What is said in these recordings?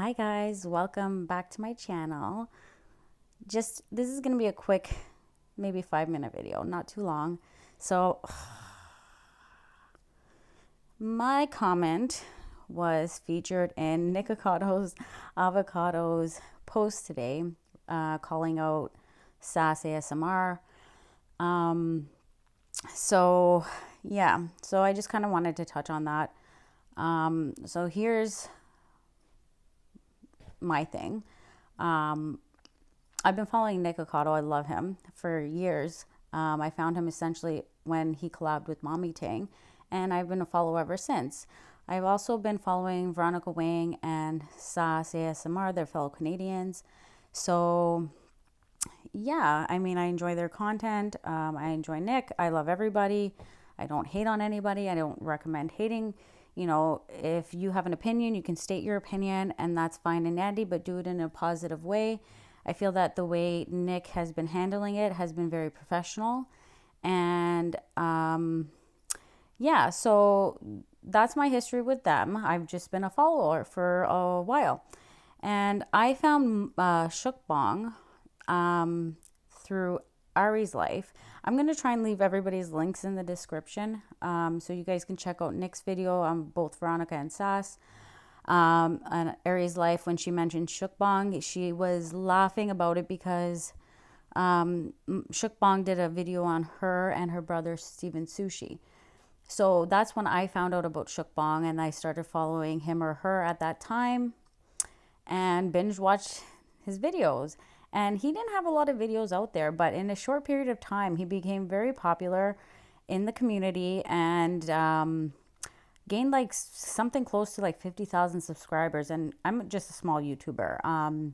Hi guys, welcome back to my channel. This is going to be a quick, maybe 5-minute video, not too long. So my comment was featured in Nikocado Avocado's post today, calling out Sas-asmr. So I just kind of wanted to touch on that. So here's my thing. I've been following Nikocado. I love him for years. I found him essentially when he collabed with Mommy Tang, and I've been a follower ever since. I've also been following Veronica Wang and Sas-asmr. They're fellow Canadians. So yeah, I mean, I enjoy their content. I enjoy Nick. I love everybody. I don't hate on anybody. I don't recommend hating. You know, if you have an opinion, you can state your opinion, and that's fine and dandy, but do it in a positive way. I feel that the way Nick has been handling it has been very professional. And yeah, so that's my history with them. I've just been a follower for a while. And I found Shookbang through Arie's life. I'm going to try and leave everybody's links in the description, so you guys can check out Nick's video on both Veronica and Sas. On Arie's life, when she mentioned Shookbang, she was laughing about it because Shookbang did a video on her and her brother Steven Sushi. So that's when I found out about Shookbang, and I started following him or her at that time and binge watched his videos. And he didn't have a lot of videos out there, but in a short period of time, he became very popular in the community and gained like something close to like 50,000 subscribers. And I'm just a small YouTuber.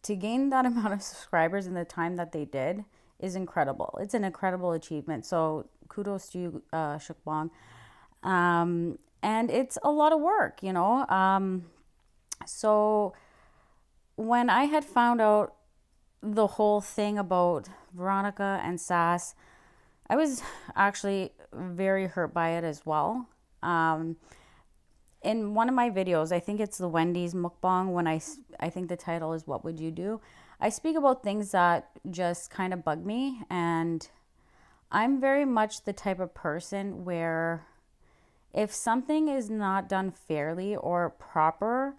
To gain that amount of subscribers in the time that they did is incredible. It's an incredible achievement. So kudos to you, Shookbang. And it's a lot of work, you know. So when I had found out the whole thing about Veronica and Sas, I was actually very hurt by it as well. In one of my videos, I think it's the Wendy's mukbang, when I think the title is "What Would You Do?" I speak about things that just kind of bug me, and I'm very much the type of person where if something is not done fairly or proper,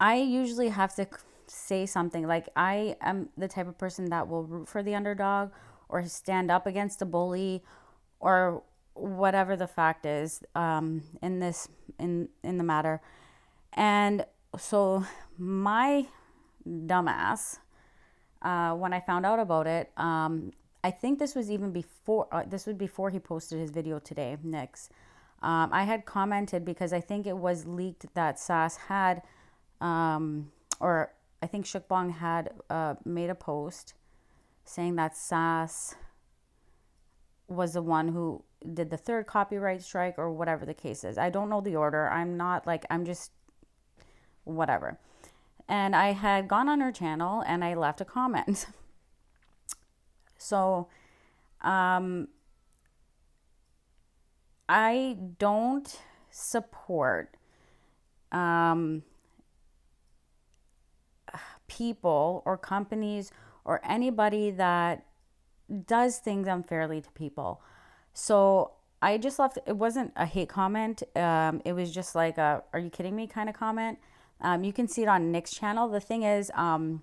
I usually have to say something. Like, I am the type of person that will root for the underdog or stand up against a bully or whatever the fact is, in the matter. And so my dumbass, when I found out about it, I think this was even before, this was before he posted his video today, Nick's. I had commented because I think it was leaked that Sas had, or I think Shookbang had made a post saying that Sas was the one who did the third copyright strike or whatever the case is. I don't know the order. I'm just whatever. And I had gone on her channel and I left a comment. So I don't support people or companies or anybody that does things unfairly to people. So I just left. It wasn't a hate comment. It was just like a "are you kidding me" kind of comment. You can see it on Nick's channel. The thing is, and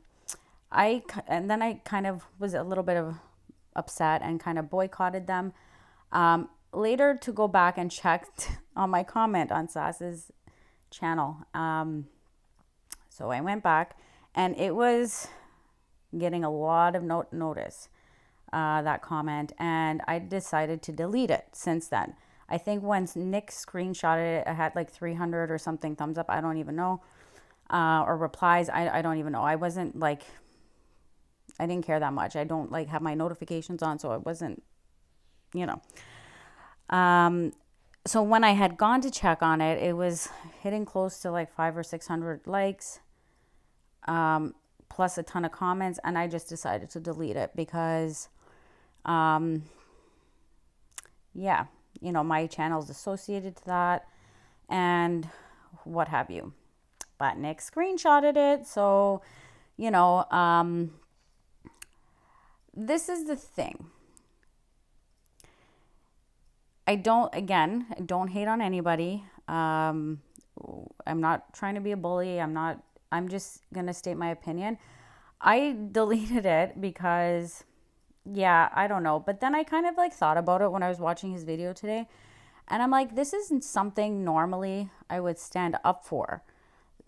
then I kind of was a little bit of upset and kind of boycotted them. Later, to go back and check on my comment on Sas's channel. So I went back, and it was getting a lot of notice, that comment, and I decided to delete it since then. I think when Nick screenshotted it, I had like 300 or something thumbs up. I don't even know, or replies. I don't even know. I wasn't like, I didn't care that much. I don't like have my notifications on, so it wasn't, you know. So when I had gone to check on it, it was hitting close to like 500 or 600 likes, plus a ton of comments, and I just decided to delete it because, yeah, you know, my channel is associated to that and what have you. But Nick screenshotted it. So, you know, this is the thing. I don't hate on anybody. I'm not trying to be a bully. I'm just going to state my opinion. I deleted it because, yeah, I don't know. But then I kind of like thought about it when I was watching his video today. And I'm like, this isn't something normally I would stand up for.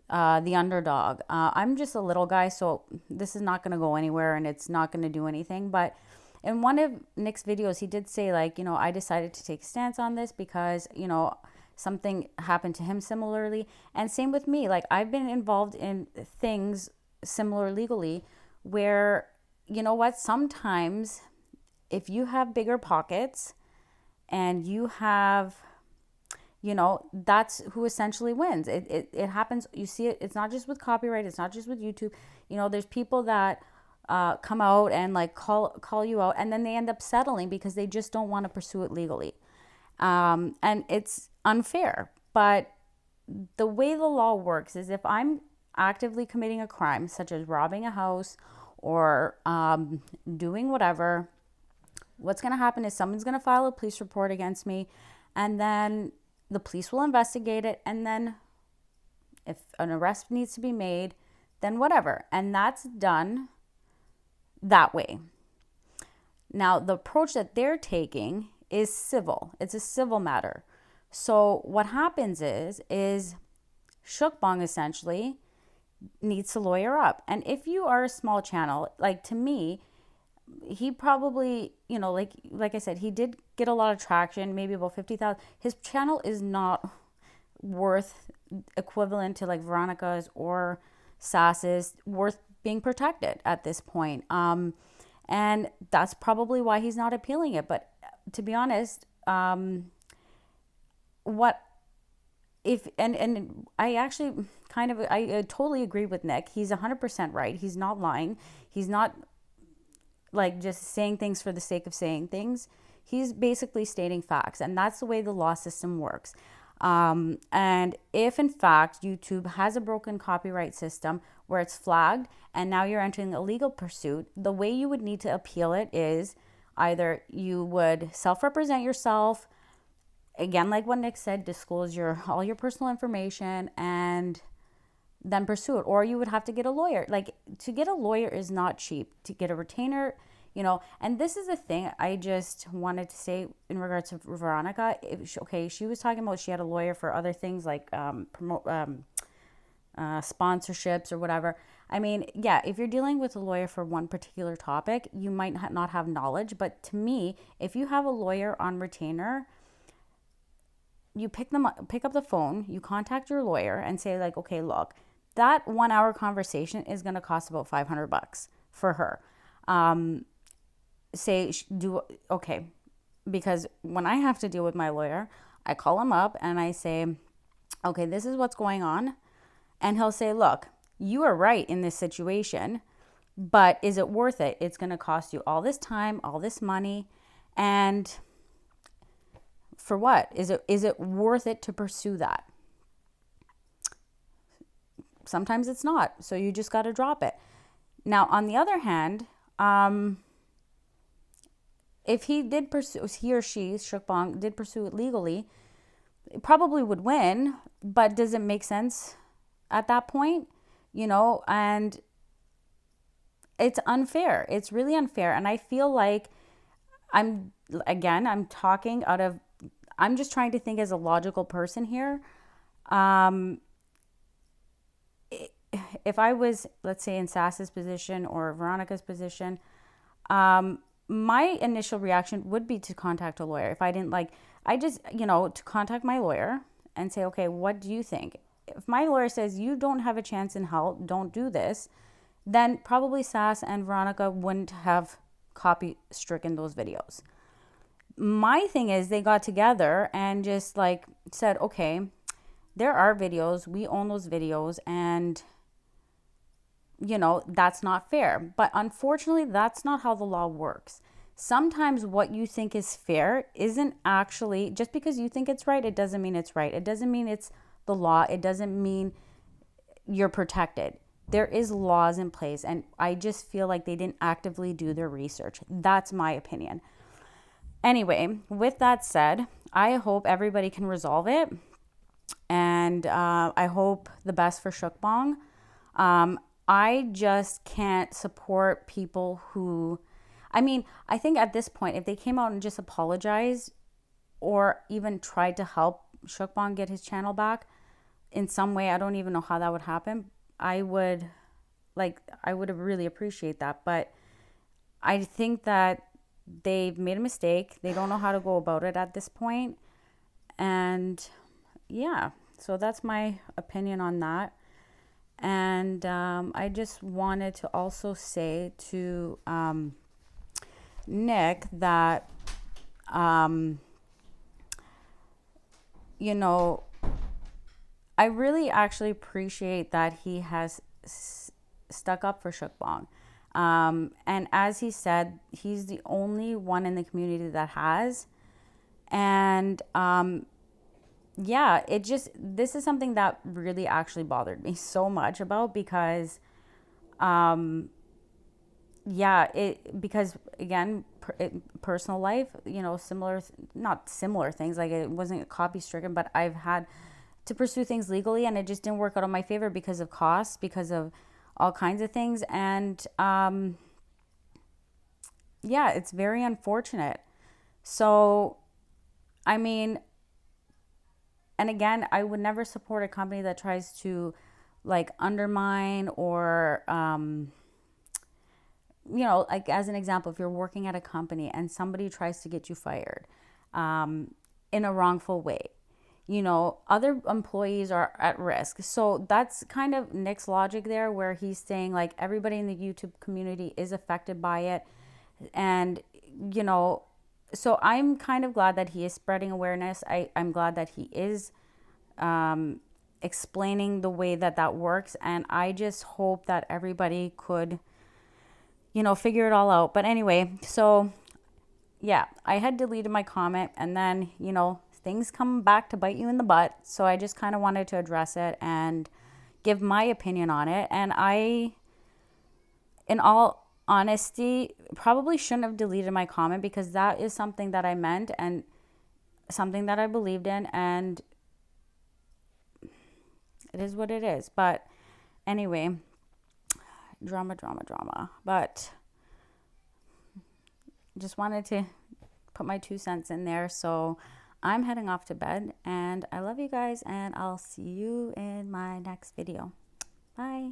The underdog. I'm just a little guy, so this is not going to go anywhere and it's not going to do anything. But in one of Nick's videos, he did say, like, you know, I decided to take a stance on this because, you know, something happened to him similarly. And same with me. Like, I've been involved in things similar legally where, you know what, sometimes if you have bigger pockets and you have, you know, that's who essentially wins. It happens. You see it. It's not just with copyright. It's not just with YouTube. You know, there's people that come out and like call you out, and then they end up settling because they just don't want to pursue it legally. And it's unfair. But the way the law works is if I'm actively committing a crime, such as robbing a house or doing whatever, what's going to happen is someone's going to file a police report against me, and then the police will investigate it, and then if an arrest needs to be made, then whatever. And that's done that way. Now, the approach that they're taking is civil. It's a civil matter. So what happens is Shookbang essentially needs to lawyer up. And if you are a small channel, like to me, he probably, you know, like I said, he did get a lot of traction, maybe about 50,000. His channel is not worth equivalent to like Veronica's or Sas's, worth being protected at this point. And that's probably why he's not appealing it. But to be honest, what if, and I actually I totally agree with Nick. He's 100% right. He's not lying. He's not like just saying things for the sake of saying things. He's basically stating facts, and that's the way the law system works. And if in fact YouTube has a broken copyright system where it's flagged and now you're entering a legal pursuit, the way you would need to appeal it is either you would self-represent yourself, again, like what Nick said, disclose all your personal information and then pursue it, or you would have to get a lawyer. Like, to get a lawyer is not cheap. To get a retainer, you know, and this is the thing I just wanted to say in regards to Veronica. She was talking about she had a lawyer for other things like sponsorships or whatever. I mean, yeah, if you're dealing with a lawyer for one particular topic, you might not have knowledge. But to me, if you have a lawyer on retainer, you pick up the phone, you contact your lawyer and say like, okay, look, that 1 hour conversation is going to cost about $500 for her. Okay. Because when I have to deal with my lawyer, I call him up and I say, okay, this is what's going on. And he'll say, look, you are right in this situation, but is it worth it? It's going to cost you all this time, all this money. And for what? Is it worth it to pursue that? Sometimes it's not. So you just got to drop it. Now, on the other hand, if he or she, Shookbang, did pursue it legally, it probably would win. But does it make sense at that point? You know, and it's unfair. It's really unfair. And I feel like I'm just trying to think as a logical person here. If I was, let's say, in Sas's position or Veronica's position, my initial reaction would be to contact a lawyer. If I didn't to contact my lawyer and say, okay, what do you think? If my lawyer says you don't have a chance in hell, don't do this, then probably Sas and Veronica wouldn't have copy stricken those videos. My thing is they got together and just like said, okay, there are videos, we own those videos, and you know, that's not fair. But unfortunately, that's not how the law works. sometimes what you think is fair isn't actually, just because you think it's right, it doesn't mean it's right. It doesn't mean it's the law. It doesn't mean you're protected. There is laws in place, and I just feel like they didn't actively do their research. That's my opinion. Anyway, with that said, I hope everybody can resolve it, and I hope the best for Shookbang. I just can't support people who, I mean, I think at this point, if they came out and just apologized or even tried to help Shookbang get his channel back in some way, I don't even know how that would happen. I would really appreciate that. But I think that they've made a mistake. They don't know how to go about it at this point. And yeah, so that's my opinion on that. And I just wanted to also say to Nick that, you know, I really actually appreciate that he has stuck up for Shookbang. And as he said, he's the only one in the community that has. And yeah, this is something that really actually bothered me so much about, because because again, personal life, you know, not similar things, like it wasn't copy stricken, but I've had to pursue things legally, and it just didn't work out in my favor because of costs, because of all kinds of things. And yeah, it's very unfortunate. So, I mean, and again, I would never support a company that tries to like undermine or, you know, like as an example, if you're working at a company and somebody tries to get you fired in a wrongful way, you know, other employees are at risk. So that's kind of Nick's logic there, where he's saying like everybody in the YouTube community is affected by it. And, you know, so I'm kind of glad that he is spreading awareness. I'm glad that he is explaining the way that works. And I just hope that everybody could, you know, figure it all out. But anyway, so yeah, I had deleted my comment, and then, you know, things come back to bite you in the butt. So I just kind of wanted to address it and give my opinion on it. And I, in all honesty, probably shouldn't have deleted my comment, because that is something that I meant and something that I believed in, and it is what it is. But anyway, drama. But just wanted to put my 2 cents in there. So I'm heading off to bed, and I love you guys, and I'll see you in my next video. Bye.